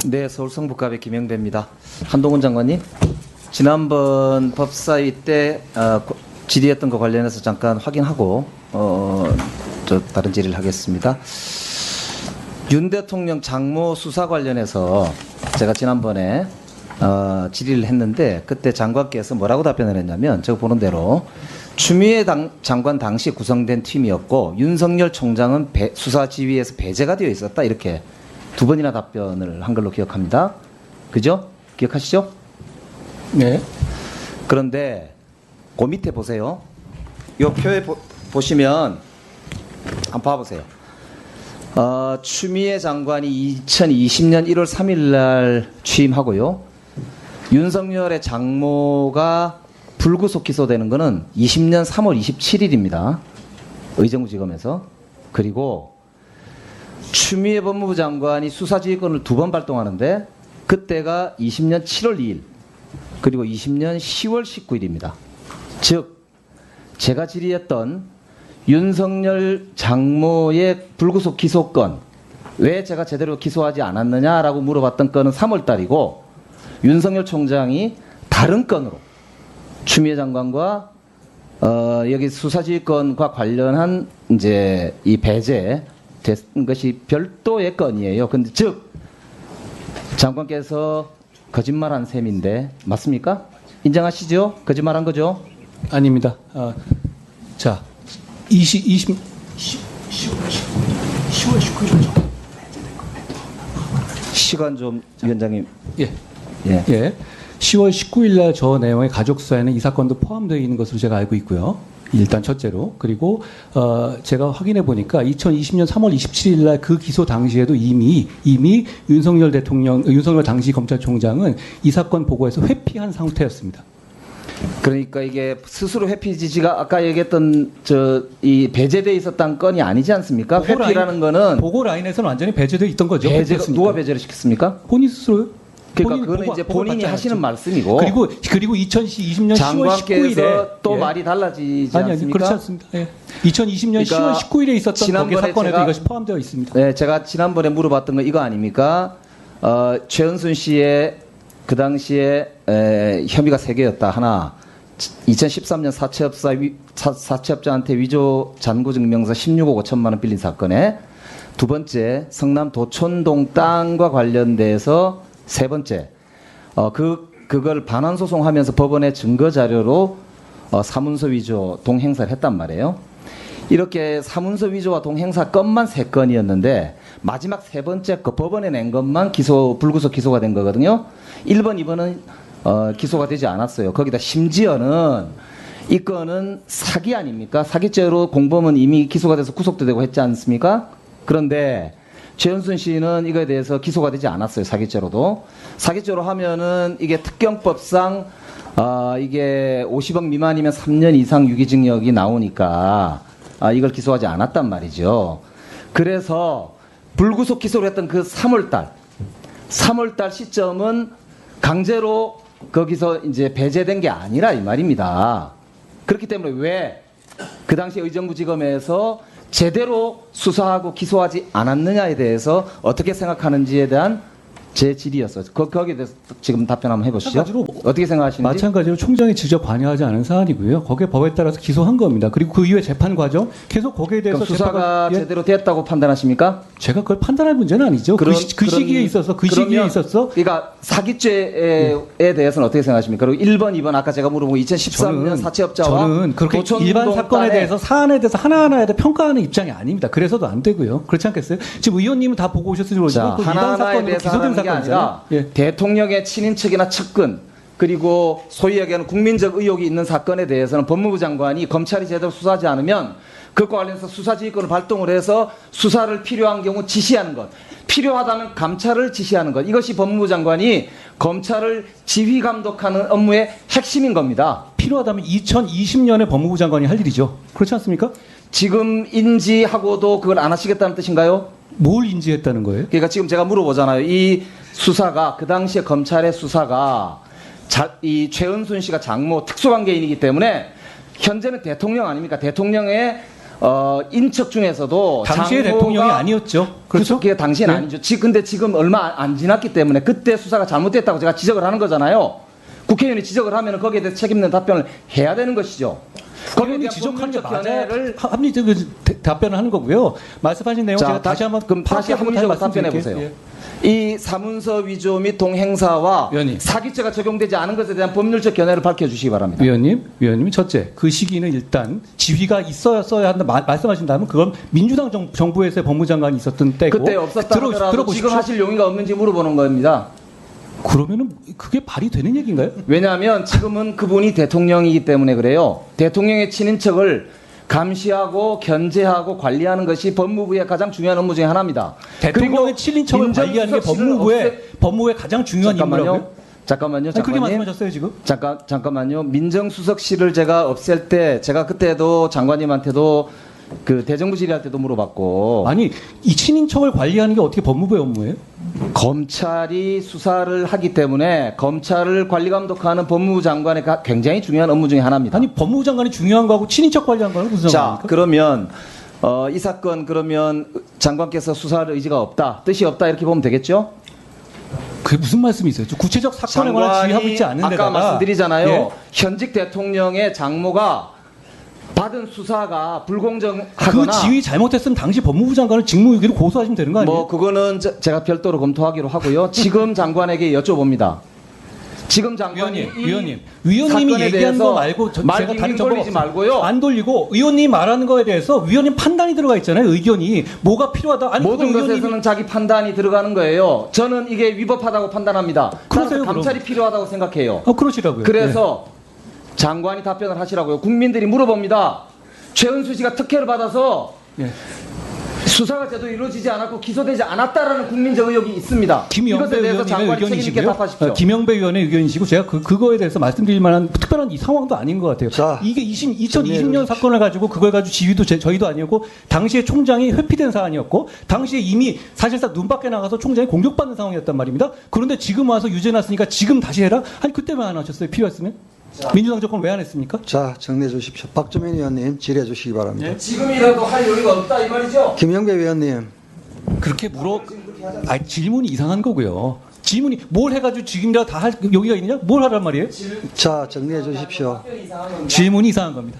네, 서울 성북갑의 김영배입니다. 한동훈 장관님, 지난번 법사위 때 질의했던 거 관련해서 잠깐 확인하고 다른 질의를 하겠습니다. 윤 대통령 장모 수사 관련해서 제가 지난번에 질의를 했는데 그때 장관께서 뭐라고 답변을 했냐면 제가 보는 대로 추미애 장관 당시 구성된 팀이었고 윤석열 총장은 수사 지휘에서 배제가 되어 있었다, 이렇게 두 번이나 답변을 한 걸로 기억합니다. 그죠? 기억하시죠? 네. 그런데 그 밑에 보세요. 이 표에 보시면 한번 봐보세요. 추미애 장관이 2020년 1월 3일 날 취임하고요. 윤석열의 장모가 불구속 기소되는 것은 20년 3월 27일입니다. 의정부지검에서. 그리고 추미애 법무부 장관이 수사지휘권을 2번 발동하는데 그때가 20년 7월 2일 그리고 20년 10월 19일입니다. 즉 제가 질의했던 윤석열 장모의 불구속 기소권, 왜 제가 제대로 기소하지 않았느냐라고 물어봤던 건은 3월 달이고 윤석열 총장이 다른 건으로 추미애 장관과 여기 수사지휘권과 관련한 이제 이 배제 된 것이 별도의 건이에요. 근데 즉 장관께서 거짓말한 셈인데 맞습니까? 인정하시죠? 거짓말한 거죠? 아닙니다. 자, 10월 19일이죠. 시간 좀 위원장님. 예. 예. 예. 10월 19일 날 저 내용의 가족 수사에는 이 사건도 포함되어 있는 것으로 제가 알고 있고요. 일단 첫째로. 그리고 제가 확인해 보니까 2020년 3월 27일 날 그 기소 당시에도 이미 윤석열 당시 검찰총장은 이 사건 보고에서 회피한 상태였습니다. 그러니까 이게 스스로 회피지가 아까 얘기했던 이 배제돼 있었던 건이 아니지 않습니까? 회피라는 거는 보고 라인에서는 완전히 배제돼 있던 거죠. 누가 배제를 시켰습니까? 본인 스스로요. 그러니까 그거는 이제 본인이 하시는 말씀이고. 그리고 2020년 10월 19일에 또 말이 달라지지 아니, 않습니까? 그렇지 않습니다. 예. 2020년 그러니까 10월 19일에 있었던 거기 사건에도 이것이 포함되어 있습니다. 네, 제가 지난번에 물어봤던 거 이거 아닙니까? 최은순 씨의 그 당시에 혐의가 3개였다. 하나, 2013년 사채업자한테 위조 잔고증명서 16억 5천만 원 빌린 사건에, 두 번째 성남 도촌동 땅과 관련돼서 세 번째 그걸 반환 소송하면서 법원에 증거 자료로 사문서 위조 동행사를 했단 말이에요. 이렇게 사문서 위조와 동행사 건만 3건이었는데 마지막 세 번째 그 법원에 낸 것만 불구속 기소가 된 거거든요. 1번, 2번은 기소가 되지 않았어요. 거기다 심지어는 이 건은 사기 아닙니까? 사기죄로 공범은 이미 기소가 돼서 구속도 되고 했지 않습니까? 그런데 최은순 씨는 이거에 대해서 기소가 되지 않았어요. 사기죄로도. 사기죄로 하면은 이게 특경법상 이게 50억 미만이면 3년 이상 유기징역이 나오니까 이걸 기소하지 않았단 말이죠. 그래서 불구속 기소를 했던 그 3월달 시점은 강제로 거기서 이제 배제된 게 아니라 이 말입니다. 그렇기 때문에 왜 그 당시 의정부지검에서 제대로 수사하고 기소하지 않았느냐에 대해서 어떻게 생각하는지에 대한 제 질의였어요. 거기에 대해서 지금 답변 한번 해보시죠. 어떻게 생각하시는지. 마찬가지로 총장이 직접 관여하지 않은 사안이고요. 거기에 법에 따라서 기소한 겁니다. 그리고 그 이후에 재판 과정 계속 거기에 대해서 수사가 제대로 됐다고 판단하십니까? 제가 그걸 판단할 문제는 아니죠. 그 시기에 있어서 그러니까 사기죄에 대해서는 어떻게 생각하십니까? 그리고 1번, 2번 아까 제가 물어본 2013년 사채업자와 저는 그렇게 일반 사건에 대해서 사안에 대해서 하나하나에 대해 평가하는 입장이 아닙니다. 그래서도 안 되고요. 그렇지 않겠어요? 지금 의원님은 다 보고 오셨으니 모르지만 그 일반 사건으로 기소된 게 아니라 대통령의 친인척이나 측근 그리고 소위 얘기하는 국민적 의혹이 있는 사건에 대해서는 법무부 장관이 검찰이 제대로 수사하지 않으면 그것과 관련해서 수사지휘권을 발동을 해서 수사를 필요한 경우 지시하는 것, 필요하다면 감찰을 지시하는 것, 이것이 법무부 장관이 검찰을 지휘 감독하는 업무의 핵심인 겁니다. 필요하다면 2020년에 법무부 장관이 할 일이죠. 그렇지 않습니까? 지금 인지하고도 그걸 안 하시겠다는 뜻인가요? 뭘 인지했다는 거예요? 그러니까 지금 제가 물어보잖아요. 이 수사가 그 당시에 검찰의 수사가 이 최은순 씨가 장모 특수관계인이기 때문에 현재는 대통령 아닙니까? 대통령의 인척 중에서도 당시의 장모가 대통령이 아니었죠. 그렇죠? 그게 당시는 네. 아니죠. 근데 지금 얼마 안 지났기 때문에 그때 수사가 잘못됐다고 제가 지적을 하는 거잖아요. 국회의원이 지적을 하면 거기에 대해서 책임 있는 답변을 해야 되는 것이죠. 거기에 의원이 대한 지적하는 게 법률적 맞아야 견해를 합리적으로 답변을 하는 거고요. 말씀하신 내용 자, 제가 다시 한번 그럼 다시 파악해보고 합리적으로 답변해 말씀드릴게요. 보세요. 이 사문서 위조 및 동행사와 위원님. 사기죄가 적용되지 않은 것에 대한 법률적 견해를 밝혀주시기 바랍니다. 위원님 첫째, 그 시기는 일단 지위가 있어야 한다 말씀하신다면 그건 민주당 정부에서의 법무장관이 있었던 때고 그때 없었다 하더라도 들어보십시오. 지금 하실 용의가 없는지 물어보는 겁니다. 그러면은 그게 발휘되는 얘기인가요? 왜냐하면 지금은 그분이 대통령이기 때문에 그래요. 대통령의 친인척을 감시하고 견제하고 관리하는 것이 법무부의 가장 중요한 업무 중에 하나입니다. 대통령의 그리고 친인척을 관리하는 게 법무부의 가장 중요한 임무라고요? 잠깐만요. 아니, 그렇게 장관님. 말씀하셨어요 지금? 잠깐만요. 민정수석실을 제가 없앨 때 제가 그때도 장관님한테도 그 대정부 질의할 때도 물어봤고 아니 이 친인척을 관리하는 게 어떻게 법무부의 업무예요? 검찰이 수사를 하기 때문에 검찰을 관리 감독하는 법무부 장관의 굉장히 중요한 업무 중에 하나입니다. 아니 법무부 장관이 중요한 거하고 친인척 관리하는 거는 무슨 자, 상관입니까? 그러면 이 사건 그러면 장관께서 수사할 의지가 없다, 뜻이 없다 이렇게 보면 되겠죠? 그게 무슨 말씀이세요? 구체적 사건에 관한 지휘하고 있지 않은 데다가 아까 말씀드리잖아요. 예? 현직 대통령의 장모가 받은 수사가 불공정하거나 그 지휘 잘못했으면 당시 법무부 장관을 직무유기로 고소하시면 되는 거 아니에요? 뭐 그거는 제가 별도로 검토하기로 하고요. 지금 장관에게 여쭤봅니다. 지금 장관이 위원님이 사건에 얘기한 대해서 거 말고 말 제가 다른 빙빙 정보가 돌리지 없어요. 말고요. 안 돌리고 의원님 말하는 거에 대해서 위원님 판단이 들어가 있잖아요. 의견이 뭐가 필요하다. 아니 모든 그건 것에서는 자기 판단이 들어가는 거예요. 저는 이게 위법하다고 판단합니다. 그러세요, 따라서 감찰이 필요하다고 생각해요. 그러시라고요. 그래서 장관이 답변을 하시라고요. 국민들이 물어봅니다. 최은수 씨가 특혜를 받아서 예. 수사가 제대로 이루어지지 않았고 기소되지 않았다라는 국민적 의혹이 있습니다. 김영배 이것에 대해서 의원님의 장관이 책임 있게 의견이시고요. 답하십시오. 김영배 의원의 의견이시고 제가 그거에 대해서 말씀드릴 만한 특별한 이 상황도 아닌 것 같아요. 자, 이게 2020년 사건을 가지고 그걸 가지고 지휘도 저희도 아니었고 당시에 총장이 회피된 사안이었고 당시에 이미 사실상 눈 밖에 나가서 총장이 공격받는 상황이었단 말입니다. 그런데 지금 와서 유죄 났으니까 지금 다시 해라? 아니 그때 왜 안 하셨어요? 필요했으면? 민주당 정권 왜 안 했습니까? 자, 정리해 주십시오. 박주민 의원님 질의해 주시기 바랍니다. 네. 지금이라도 할 여유가 없다 이 말이죠? 김영배 의원님. 그렇게 질문이 이상한 거고요. 질문이 뭘 해가지고 지금이라도 다 할 여기가 있느냐? 뭘 하란 말이에요? 자, 정리해 주십시오. 질문이 이상한 겁니다.